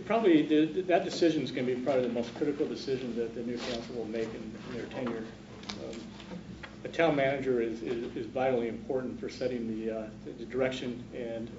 probably, that decision is going to be probably the most critical decision that the new council will make in their tenure. A town manager is vitally important for setting the direction and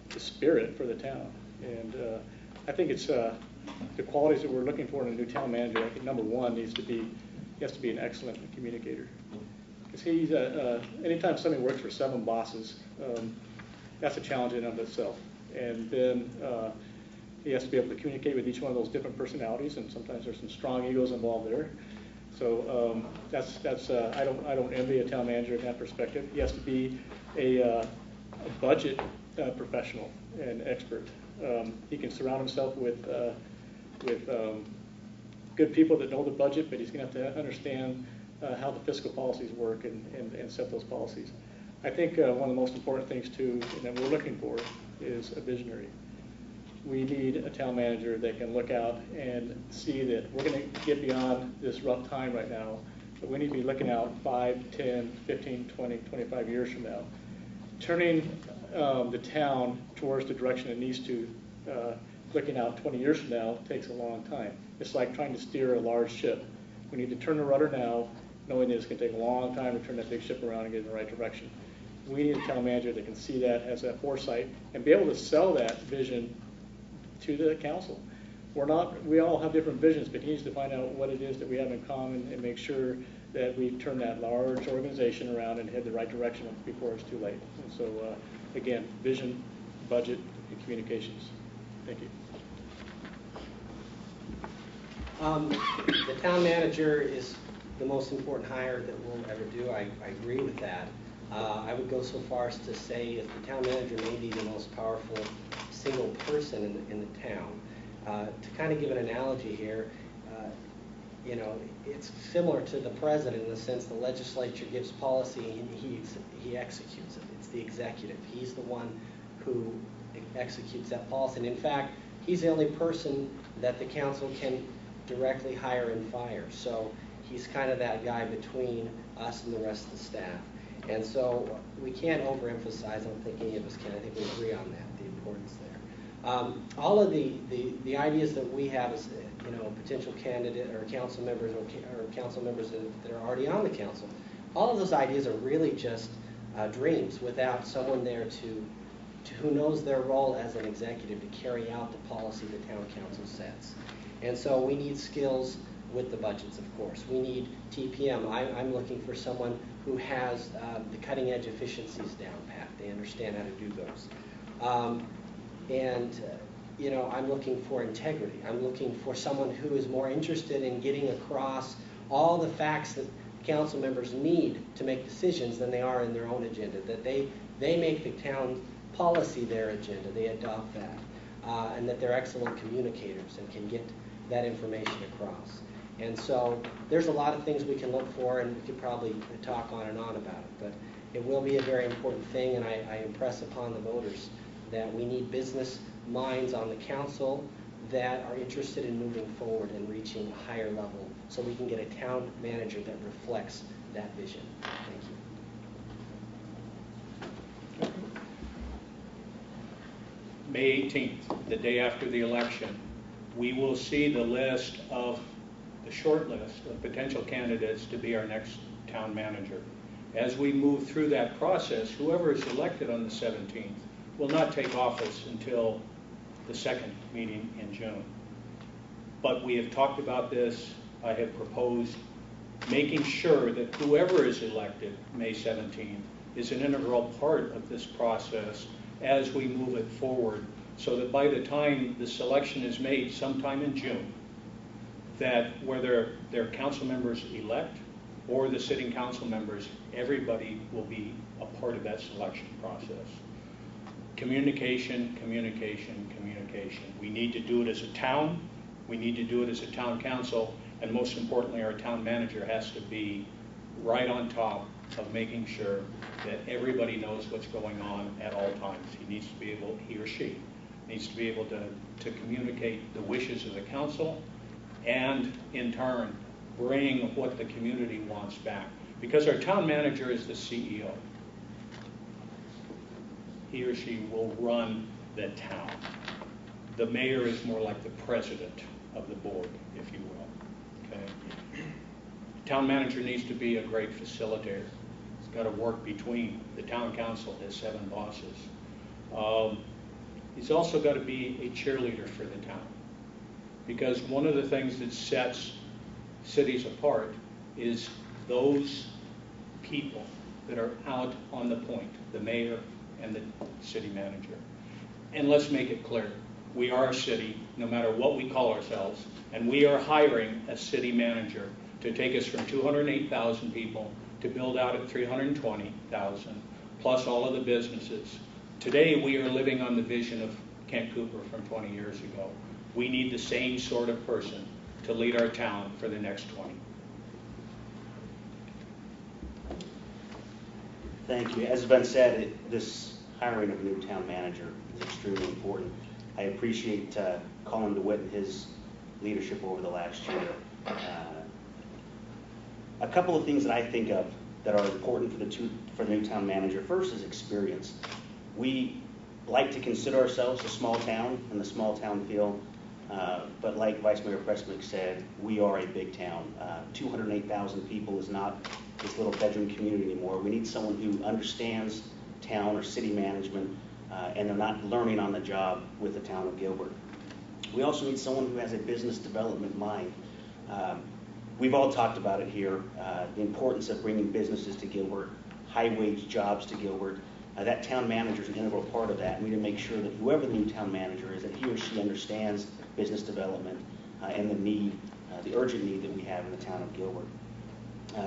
the spirit for the town. And I think it's the qualities that we're looking for in a new town manager. I think number one he has to be an excellent communicator. Because he's anytime somebody works for 7 bosses, that's a challenge in and of itself. And then he has to be able to communicate with each one of those different personalities, and sometimes there's some strong egos involved there. So I don't envy a town manager in that perspective. He has to be a budget professional and expert. He can surround himself with good people that know the budget, but he's going to have to understand how the fiscal policies work and set those policies. I think one of the most important things too that we're looking for is a visionary. We need a town manager that can look out and see that we're going to get beyond this rough time right now, but we need to be looking out 5, 10, 15, 20, 25 years from now. Turning the town towards the direction it needs to, looking out 20 years from now, takes a long time. It's like trying to steer a large ship. We need to turn the rudder now, knowing that it's going to take a long time to turn that big ship around and get in the right direction. We need a town manager that can see that, has that foresight, and be able to sell that vision to the council. We all have different visions, but he needs to find out what it is that we have in common and make sure that we turn that large organization around and head the right direction before it's too late. And so, again, vision, budget, and communications. Thank you. The town manager is the most important hire that we'll ever do. I agree with that. I would go so far as to say if the town manager may be the most powerful single person in the town. To kind of give an analogy here, you know, it's similar to the president in the sense the legislature gives policy and he executes it. It's the executive. He's the one who executes that policy. And in fact, he's the only person that the council can directly hire and fire. So he's kind of that guy between us and the rest of the staff. And so we can't overemphasize, I don't think any of us can, I think we agree on that, the importance there. All of the ideas that we have as potential candidate or council members or council members that are already on the council, all of those ideas are really just dreams without someone there who knows their role as an executive to carry out the policy the town council sets. And so we need skills with the budgets, of course. We need TPM. I'm looking for someone who has the cutting edge efficiencies down pat. They understand how to do those. I'm looking for integrity. I'm looking for someone who is more interested in getting across all the facts that council members need to make decisions than they are in their own agenda, that they make the town policy their agenda, they adopt that, and that they're excellent communicators and can get that information across. And so there's a lot of things we can look for, and we could probably talk on and on about it, but it will be a very important thing, and I impress upon the voters that we need business minds on the council that are interested in moving forward and reaching a higher level so we can get a town manager that reflects that vision. Thank you. May 18th, the day after the election, we will see the list of the short list of potential candidates to be our next town manager. As we move through that process, whoever is elected on the 17th will not take office until the second meeting in June. But we have talked about this. I have proposed making sure that whoever is elected May 17th is an integral part of this process as we move it forward, so that by the time the selection is made sometime in June, that whether they're council members elect or the sitting council members, everybody will be a part of that selection process. Communication, communication, communication. We need to do it as a town, we need to do it as a town council, and most importantly, our town manager has to be right on top of making sure that everybody knows what's going on at all times. He or she needs to be able to communicate the wishes of the council and in turn bring what the community wants back. Because our town manager is the CEO. He or she will run the town. The mayor is more like the president of the board, if you will. Okay. Town manager needs to be a great facilitator. He's got to work between the town council, his 7 bosses. He's also got to be a cheerleader for the town, because one of the things that sets cities apart is those people that are out on the point, the mayor and the city manager. And let's make it clear, we are a city, no matter what we call ourselves, and we are hiring a city manager to take us from 208,000 people to build out at 320,000, plus all of the businesses. Today, we are living on the vision of Kent Cooper from 20 years ago. We need the same sort of person to lead our town for the next 20. Thank you. As has been said, this hiring of a new town manager is extremely important. I appreciate Colin DeWitt and his leadership over the last year. A couple of things that I think of that are important for the new town manager. First is experience. We like to consider ourselves a small town and the small town feel, but like Vice Mayor Pressmick said, we are a big town. 208,000 people is not this little bedroom community anymore. We need someone who understands town or city management, and they're not learning on the job with the town of Gilbert. We also need someone who has a business development mind. We've all talked about it here, the importance of bringing businesses to Gilbert, high-wage jobs to Gilbert. That town manager is an integral part of that. We need to make sure that whoever the new town manager is, that he or she understands business development and the need, the urgent need that we have in the town of Gilbert.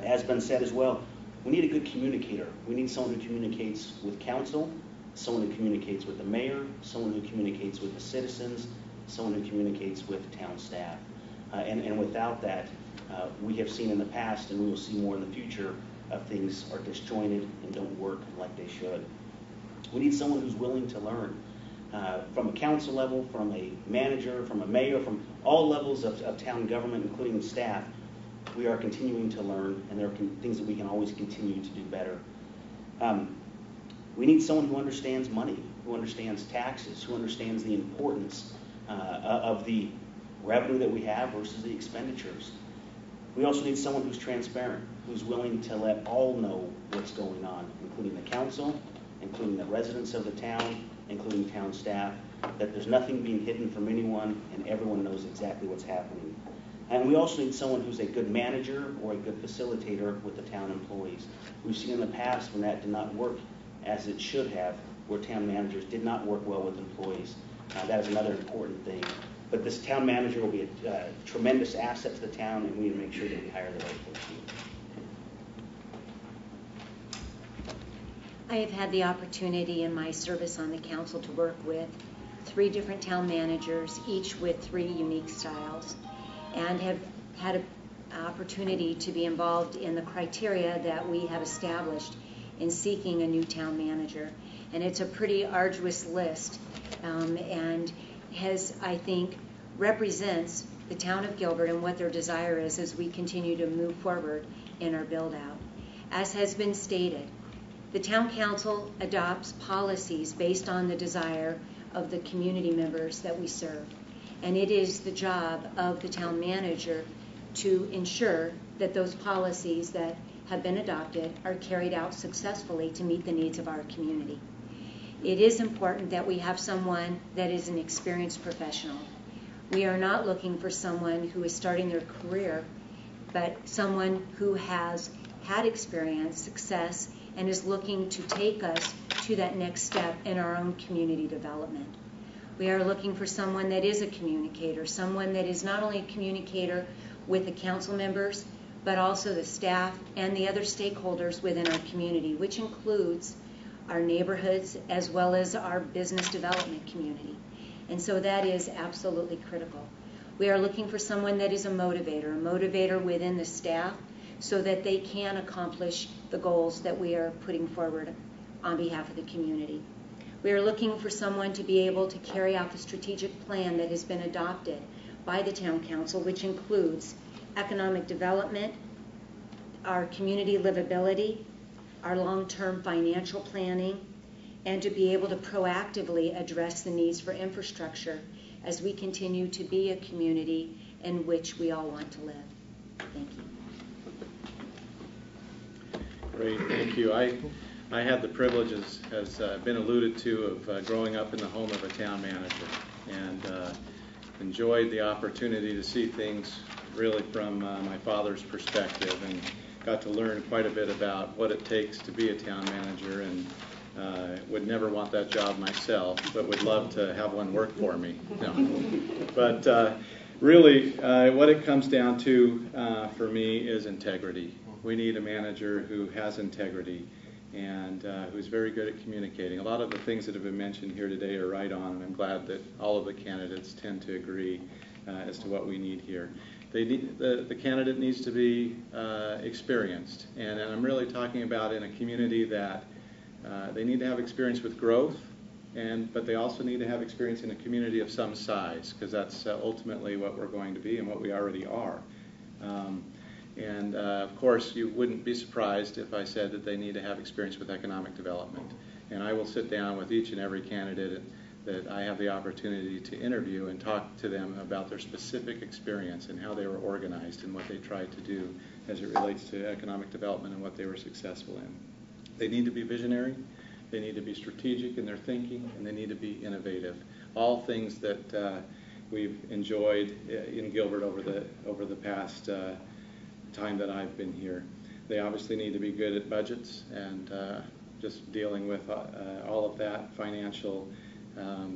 As been said as well, we need a good communicator. We need someone who communicates with council, someone who communicates with the mayor, someone who communicates with the citizens, someone who communicates with town staff. And without that, we have seen in the past, and we will see more in the future, things are disjointed and don't work like they should. We need someone who's willing to learn. From a council level, from a manager, from a mayor, from all levels of town government, including staff, we are continuing to learn, and there are things that we can always continue to do better. We need someone who understands money, who understands taxes, who understands the importance of the revenue that we have versus the expenditures. We also need someone who's transparent, who's willing to let all know what's going on, including the council, including the residents of the town, including town staff, that there's nothing being hidden from anyone and everyone knows exactly what's happening. And we also need someone who's a good manager or a good facilitator with the town employees. We've seen in the past when that did not work as it should have, where town managers did not work well with employees. That is another important thing. But this town manager will be a tremendous asset to the town, and we need to make sure that we hire the right person. I have had the opportunity in my service on the council to work with 3 different town managers, each with 3 unique styles, and have had an opportunity to be involved in the criteria that we have established in seeking a new town manager. And it's a pretty arduous list, and has, I think, represents the town of Gilbert and what their desire is as we continue to move forward in our build-out. As has been stated, the town council adopts policies based on the desire of the community members that we serve. And it is the job of the town manager to ensure that those policies that have been adopted are carried out successfully to meet the needs of our community. It is important that we have someone that is an experienced professional. We are not looking for someone who is starting their career, but someone who has had experience, success, and is looking to take us to that next step in our own community development. We are looking for someone that is a communicator, someone that is not only a communicator with the council members, but also the staff and the other stakeholders within our community, which includes our neighborhoods as well as our business development community. And so that is absolutely critical. We are looking for someone that is a motivator within the staff so that they can accomplish the goals that we are putting forward on behalf of the community. We are looking for someone to be able to carry out the strategic plan that has been adopted by the town council, which includes economic development, our community livability, our long-term financial planning, and to be able to proactively address the needs for infrastructure as we continue to be a community in which we all want to live. Thank you. Great, thank you. I had the privilege, as has been alluded to, of growing up in the home of a town manager, and enjoyed the opportunity to see things really from my father's perspective, and got to learn quite a bit about what it takes to be a town manager, and would never want that job myself, but would love to have one work for me. No. But really, what it comes down to for me is integrity. We need a manager who has integrity and who's very good at communicating. A lot of the things that have been mentioned here today are right on, and I'm glad that all of the candidates tend to agree as to what we need here. The candidate needs to be experienced, and I'm really talking about in a community that they need to have experience with growth, but they also need to have experience in a community of some size, because that's ultimately what we're going to be and what we already are. Of course, you wouldn't be surprised if I said that they need to have experience with economic development. And I will sit down with each and every candidate that I have the opportunity to interview and talk to them about their specific experience and how they were organized and what they tried to do as it relates to economic development and what they were successful in. They need to be visionary, they need to be strategic in their thinking, and they need to be innovative. All things that we've enjoyed in Gilbert over the past time that I've been here. They obviously need to be good at budgets and just dealing with all of that financial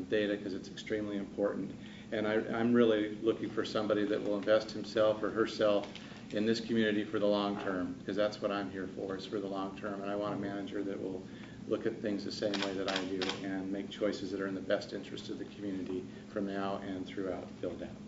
data, because it's extremely important. And I'm really looking for somebody that will invest himself or herself in this community for the long term, because that's what I'm here for, is for the long term. And I want a manager that will look at things the same way that I do and make choices that are in the best interest of the community from now and throughout. Build out.